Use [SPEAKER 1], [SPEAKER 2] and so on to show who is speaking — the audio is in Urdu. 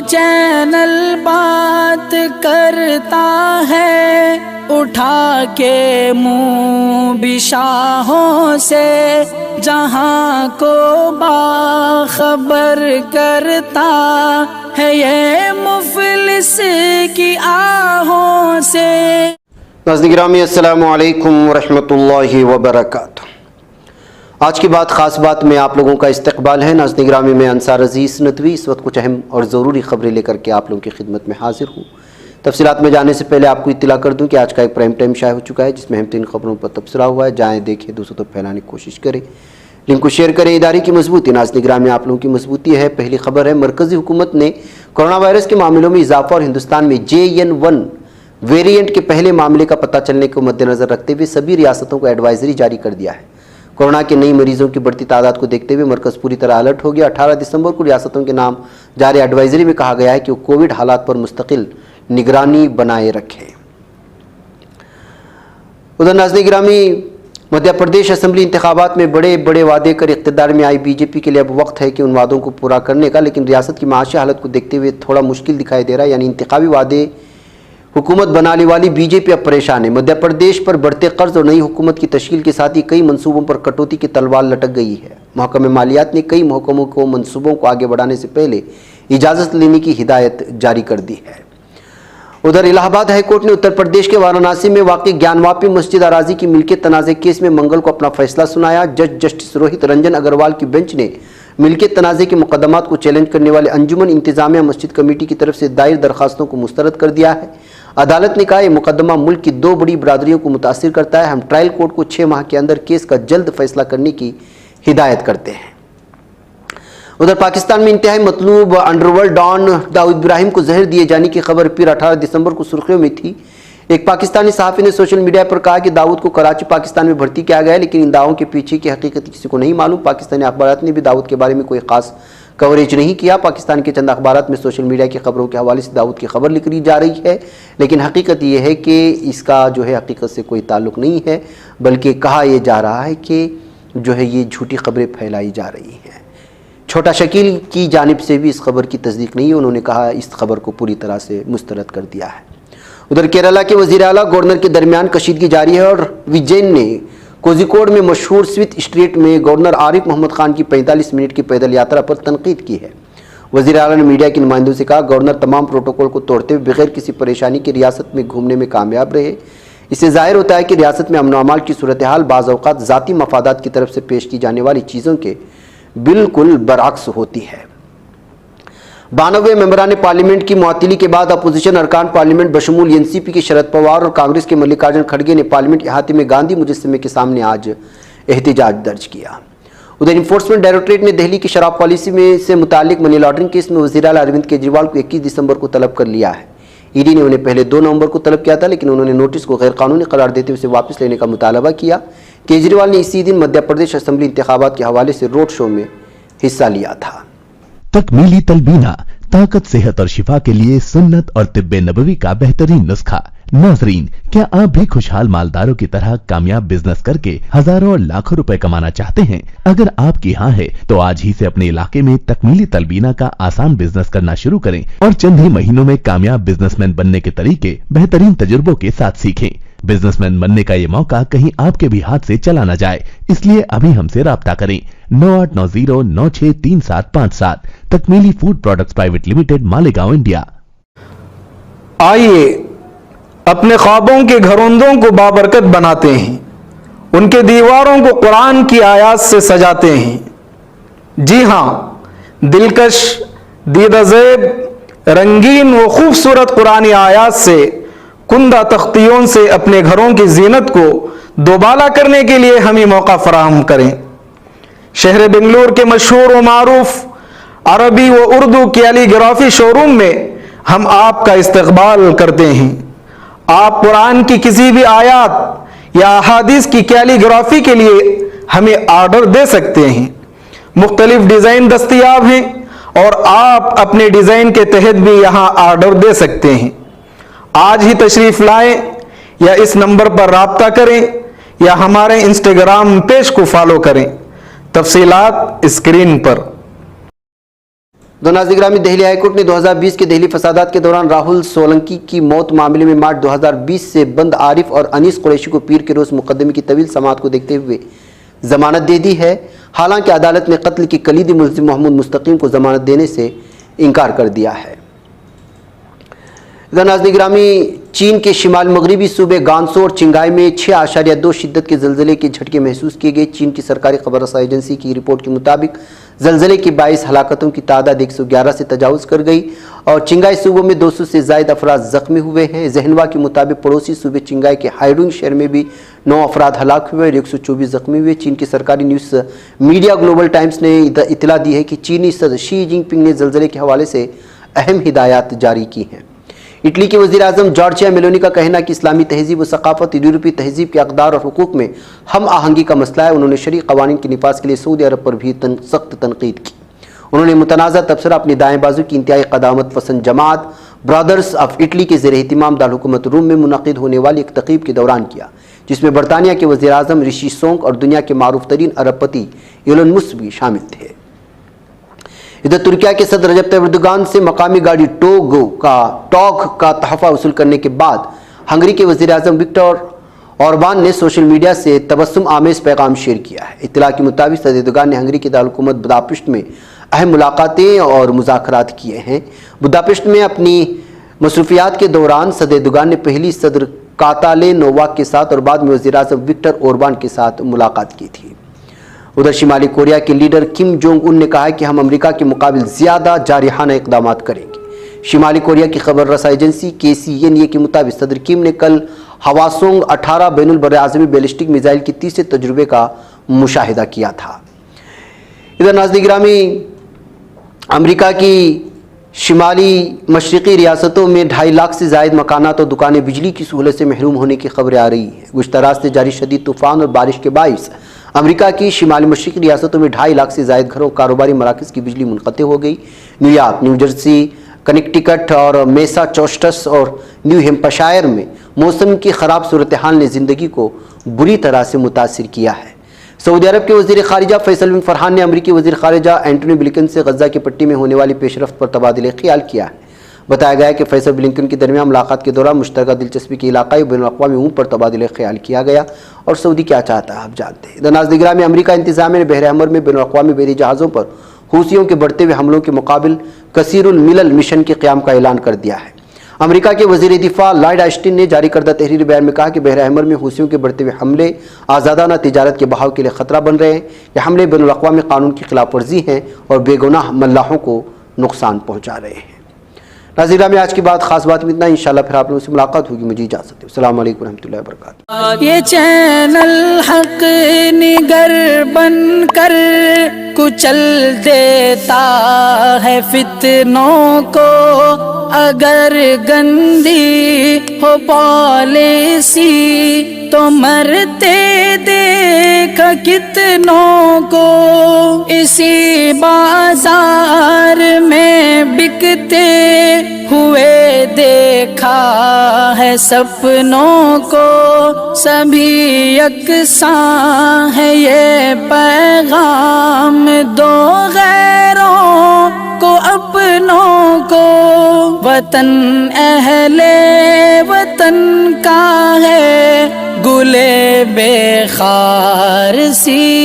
[SPEAKER 1] چینل بات کرتا ہے اٹھا کے منہ بھی شاہوں سے، جہاں کو باخبر کرتا ہے یہ مفلس کی آہوں سے۔
[SPEAKER 2] ناظرین گرامی السلام علیکم ورحمۃ اللہ وبرکاتہ۔ آج کی بات خاص بات میں آپ لوگوں کا استقبال ہے۔ ناظرین گرامی میں انصار عزیز ندوی اس وقت کچھ اہم اور ضروری خبریں لے کر کے آپ لوگوں کی خدمت میں حاضر ہوں۔ تفصیلات میں جانے سے پہلے آپ کو اطلاع کر دوں کہ آج کا ایک پرائم ٹائم شائع ہو چکا ہے، جس میں اہم ترین خبروں پر تبصرہ ہوا ہے۔ جائیں دیکھیں، دوسروں تک پھیلانے کی کوشش کریں، لنک کو شیئر کریں۔ ادارے کی مضبوطی، ناظرین گرامی آپ لوگوں کی مضبوطی ہے۔ پہلی خبر ہے، مرکزی حکومت نے کورونا وائرس کے معاملوں میں اضافہ اور ہندوستان میں JN1 ویریئنٹ کے پہلے معاملے کا پتہ چلنے کو مد نظر رکھتے ہوئے سبھی ریاستوں کو ایڈوائزری جاری کر دیا ہے۔ کورونا کے نئی مریضوں کی بڑھتی تعداد کو دیکھتے ہوئے مرکز پوری طرح الرٹ ہو گیا۔ 18 دسمبر کو ریاستوں کے نام جاری ایڈوائزری میں کہا گیا ہے کہ وہ کووڈ حالات پر مستقل نگرانی بنائے رکھیں۔ ادھر ناظرین گرامی، مدھیہ پردیش اسمبلی انتخابات میں بڑے وعدے کر اقتدار میں آئی BJP کے لیے اب وقت ہے کہ ان وعدوں کو پورا کرنے کا، لیکن ریاست کی معاشی حالت کو دیکھتے ہوئے تھوڑا مشکل دکھائی دے رہا ہے۔ یعنی انتخابی وعدے حکومت بنانے والی BJP اب پریشان ہے۔ مدھیہ پردیش پر بڑھتے قرض اور نئی حکومت کی تشکیل کے ساتھ ہی کئی منصوبوں پر کٹوتی کی تلوار لٹک گئی ہے۔ محکمہ مالیات نے کئی محکموں کو منصوبوں کو آگے بڑھانے سے پہلے اجازت لینے کی ہدایت جاری کر دی ہے۔ ادھر الہ آباد ہائی کورٹ نے اتر پردیش کے وارانسی میں واقع گیان واپی مسجد اراضی کی ملکیت تنازع کیس میں منگل کو اپنا فیصلہ سنایا۔ جج جسٹس روہت رنجن اگروال کی بینچ نے ملکیت تنازع کے مقدمات کو چیلنج کرنے والے انجمن انتظامیہ مسجد کمیٹی کی طرف سے دائر درخواستوں کو مسترد کر دیا ہے۔ عدالت نے کہا یہ مقدمہ ملک کی 2 بڑی برادریوں کو متاثر کرتا ہے۔ ہم ٹرائل کورٹ کو 6 ماہ کے اندر کیس کا جلد فیصلہ کرنے کی ہدایت کرتے ہیں۔ ادھر پاکستان میں انتہائی مطلوب انڈرورلڈ ڈان داؤد ابراہیم کو زہر دیے جانے کی خبر پھر 18 دسمبر کو سرخیوں میں تھی۔ ایک پاکستانی صحافی نے سوشل میڈیا پر کہا کہ داؤد کو کراچی پاکستان میں بھرتی کیا گیا ہے، لیکن ان دعووں کے پیچھے کی حقیقت کسی کو نہیں معلوم۔ پاکستانی اخبارات نے بھی داؤد کے بارے میں کوئی خاص کوریج نہیں کیا۔ پاکستان کے چند اخبارات میں سوشل میڈیا کی خبروں کے حوالے سے داؤد کی خبر لکھی جا رہی ہے، لیکن حقیقت یہ ہے کہ اس کا حقیقت سے کوئی تعلق نہیں ہے، بلکہ کہا یہ جا رہا ہے کہ یہ جھوٹی خبریں پھیلائی جا رہی ہیں۔ چھوٹا شکیل کی جانب سے بھی اس خبر کی تصدیق نہیں ہے، انہوں نے کہا اس خبر کو پوری طرح سے مسترد کر دیا ہے۔ ادھر کیرالہ کے وزیر اعلیٰ گورنر کے درمیان کشیدگی جاری ہے، اور وجین نے کوزیکوڈ میں مشہور سویت اسٹریٹ میں گورنر عارف محمد خان کی 45 منٹ کی پیدل یاترا پر تنقید کی ہے۔ وزیر اعلیٰ نے میڈیا کے نمائندوں سے کہا گورنر تمام پروٹوکول کو توڑتے ہوئے بغیر کسی پریشانی کے ریاست میں گھومنے میں کامیاب رہے۔ اس سے ظاہر ہوتا ہے کہ ریاست میں امن و امان کی صورتحال بعض اوقات ذاتی مفادات کی طرف سے پیش کی جانے والی چیزوں کے بالکل برعکس ہوتی ہے۔ 92 ممبران پارلیمنٹ کی معطلی کے بعد اپوزیشن ارکان پارلیمنٹ بشمول NCP کے شرد پوار اور کانگریس کے ملکارجن کھڑگے نے پارلیمنٹ احاطے میں گاندھی مجسمے کے سامنے آج احتجاج درج کیا۔ ادھر انفورسمنٹ ڈائریکٹوریٹ نے دہلی کی شراب پالیسی میں سے متعلق منی لانڈرنگ کیس میں وزیر اعلیٰ اروند کیجریوال کو 21 دسمبر کو طلب کر لیا ہے۔ ED نے انہیں پہلے 2 نومبر کو طلب کیا تھا، لیکن انہوں نے نوٹس کو غیر قانونی قرار دیتے ہوئے اسے واپس لینے کا مطالبہ کیا۔ کیجریوال نے اسی دن مدھیہ پردیش اسمبلی انتخابات کے حوالے سے روڈ شو میں حصہ لیا تھا۔
[SPEAKER 3] تکمیلی تلبینہ، طاقت، صحت اور شفا کے لیے سنت اور طب نبوی کا بہترین نسخہ۔ ناظرین، کیا آپ بھی خوشحال مالداروں کی طرح کامیاب بزنس کر کے ہزاروں اور لاکھوں روپے کمانا چاہتے ہیں؟ اگر آپ کی ہاں ہے تو آج ہی سے اپنے علاقے میں تکمیلی تلبینہ کا آسان بزنس کرنا شروع کریں اور چند ہی مہینوں میں کامیاب بزنس مین بننے کے طریقے بہترین تجربوں کے ساتھ سیکھیں۔ بزنس مین بننے کا یہ موقع کہیں آپ کے بھی ہاتھ سے چلا نہ جائے، اس لیے ابھی ہم سے رابطہ کریں۔ 9890963757 Takmeeli food products private limited, Malegaon, India.
[SPEAKER 4] آئیے اپنے خوابوں کے گھروندوں کو بابرکت بناتے ہیں، ان کے دیواروں کو قرآن کی آیات سے سجاتے ہیں۔ جی ہاں، دلکش، دیدہ زیب، رنگین و خوبصورت قرآنی آیات سے کندہ تختیوں سے اپنے گھروں کی زینت کو دوبالا کرنے کے لیے ہمیں موقع فراہم کریں۔ شہر بنگلور کے مشہور و معروف عربی و اردو کیلی گرافی شو روم میں ہم آپ کا استقبال کرتے ہیں۔ آپ قرآن کی کسی بھی آیات یا احادیث کی کیلی گرافی کے لیے ہمیں آرڈر دے سکتے ہیں۔ مختلف ڈیزائن دستیاب ہیں اور آپ اپنے ڈیزائن کے تحت بھی یہاں آرڈر دے سکتے ہیں۔ آج ہی تشریف لائیں یا اس نمبر پر رابطہ کریں یا ہمارے انسٹاگرام پیج کو فالو کریں۔ تفصیلات اسکرین پر۔
[SPEAKER 2] ناظرین گرامی، دہلی ہائی کورٹ نے 2020 کے دہلی فسادات کے دوران راہل سولنکی کی موت معاملے میں مارچ 2020 سے بند عارف اور انیس قریشی کو پیر کے روز مقدمے کی طویل سماعت کو دیکھتے ہوئے ضمانت دے دی ہے، حالانکہ عدالت نے قتل کے کلیدی ملزم محمود مستقیم کو ضمانت دینے سے انکار کر دیا ہے۔ ناظرین گرامی، چین کے شمال مغربی صوبے گانسو اور چنگائی میں 6.2 شدت کے زلزلے کے جھٹکے محسوس کیے گئے۔ چین کی سرکاری خبر رسائی ایجنسی کی رپورٹ کے مطابق زلزلے کے باعث ہلاکتوں کی تعداد 111 سے تجاوز کر گئی اور چنگائی صوبوں میں 200 سے زائد افراد زخمی ہوئے ہیں۔ زہنوا کے مطابق پڑوسی صوبے چنگائی کے ہائیڈونگ شہر میں بھی 9 افراد ہلاک ہوئے اور 124 زخمی ہوئے۔ چین کی سرکاری نیوز میڈیا گلوبل ٹائمز نے اطلاع دی ہے کہ چینی صدر شی جن پنگ نے زلزلے کے حوالے سے اہم ہدایات جاری کی ہیں۔ اٹلی کے وزیر اعظم جارجیا میلونی کا کہنا ہے کہ اسلامی تہذیب و ثقافت یورپی تہذیب کے اقدار اور حقوق میں ہم آہنگی کا مسئلہ ہے۔ انہوں نے شرعی قوانین کے نفاذ کے لیے سعودی عرب پر بھی سخت تنقید کی۔ انہوں نے متنازع تبصرہ اپنی دائیں بازو کی انتہائی قدامت پسند جماعت برادرز آف اٹلی کے زیر اہتمام دارالحکومت روم میں منعقد ہونے والی ایک تقریب کے دوران کیا، جس میں برطانیہ کے وزیر اعظم رشی سونک اور دنیا کے معروف ترین ارب پتی ایلن مسک بھی شامل تھے۔ ادھر ترکیہ کے صدر رجب طیب اردوغان سے مقامی گاڑی ٹوگ کا تحفہ وصول کرنے کے بعد ہنگری کے وزیر اعظم وکٹر اوربان نے سوشل میڈیا سے تبسم آمیز پیغام شیئر کیا ہے۔ اطلاع کے مطابق صدر اردوغان نے ہنگری کے دارالحکومت بداپشت میں اہم ملاقاتیں اور مذاکرات کیے ہیں۔ بداپشت میں اپنی مصروفیات کے دوران صدر اردوغان نے پہلی صدر کاتالے نوواک کے ساتھ اور بعد میں وزیر اعظم وکٹر اوربان کے ساتھ ملاقات کی تھی۔ ادھر شمالی کوریا کے لیڈر کم جونگ ان نے کہا ہے کہ ہم امریکہ کے مقابل زیادہ جارحانہ اقدامات کریں گے۔ شمالی کوریا کی خبر رسائی ایجنسی KCNA کے مطابق صدر کم نے کل ہواسونگ 18 بین البراعظمی بیلسٹک میزائل کی تیسرے تجربے کا مشاہدہ کیا تھا۔ ادھر ناظرین گرامی، امریکہ کی شمالی مشرقی ریاستوں میں 2.5 لاکھ سے زائد مکانات اور دکانیں بجلی کی سہولت سے محروم ہونے کی خبریں آ رہی ہیں۔ گزشتہ رات سے جاری شدید طوفان اور بارش کے باعث امریکہ کی شمالی مشرقی ریاستوں میں 2.5 لاکھ سے زائد گھروں کاروباری مراکز کی بجلی منقطع ہو گئی۔ New York, new Jersey, Connecticut اور میساچوسٹس اور نیو ہیمپشائر میں موسم کی خراب صورتحال نے زندگی کو بری طرح سے متاثر کیا ہے۔ سعودی عرب کے وزیر خارجہ فیصل بن فرحان نے امریکی وزیر خارجہ اینٹونی بلنکن سے غزہ کی پٹی میں ہونے والی پیش رفت پر تبادلہ خیال کیا ہے۔ بتایا گیا ہے کہ فیصل بلنکن کے درمیان ملاقات کے دوران مشترکہ دلچسپی کے علاقائی بین الاقوامی امور پر تبادلہ خیال کیا گیا اور سعودی کیا چاہتا ہے آپ جانتے ہیں۔ ناظرین گرامی، امریکہ انتظامیہ نے بحر احمر میں بین الاقوامی بحری جہازوں پر حوثیوں کے بڑھتے ہوئے حملوں کے مقابل کثیر الملل مشن کے قیام کا اعلان کر دیا ہے۔ امریکہ کے وزیر دفاع لائیڈ آسٹن نے جاری کردہ تحریری بیان میں کہا کہ بحر احمر میں حوثیوں کے بڑھتے ہوئے حملے آزادانہ تجارت کے بہاؤ کے لیے خطرہ بن رہے ہیں۔ یہ حملے بین الاقوامی قانون کی خلاف ورزی ہیں اور بے گناہ ملاحوں کو نقصان پہنچا رہے ہیں۔ ناظرین میں آج کی بات خاص بات میں اتنا، انشاءاللہ پھر آپ لوگوں سے ملاقات ہوگی۔ مجھے اجازت دیں۔ السلام علیکم ورحمۃ اللہ وبرکاتہ۔
[SPEAKER 1] یہ چینل حق نگر بن کر کچل دیتا ہے فتنوں کو، اگر گندی ہو پالیسی تو مرتے دیکھ کتنوں کو، اسی بازار میں بکتے ہوئے دیکھا ہے سپنوں کو، سبھی یکساں ہے یہ پیغام دو غیروں کو اپنوں کو، وطن اہل وطن کا ہے گلے بے خار سی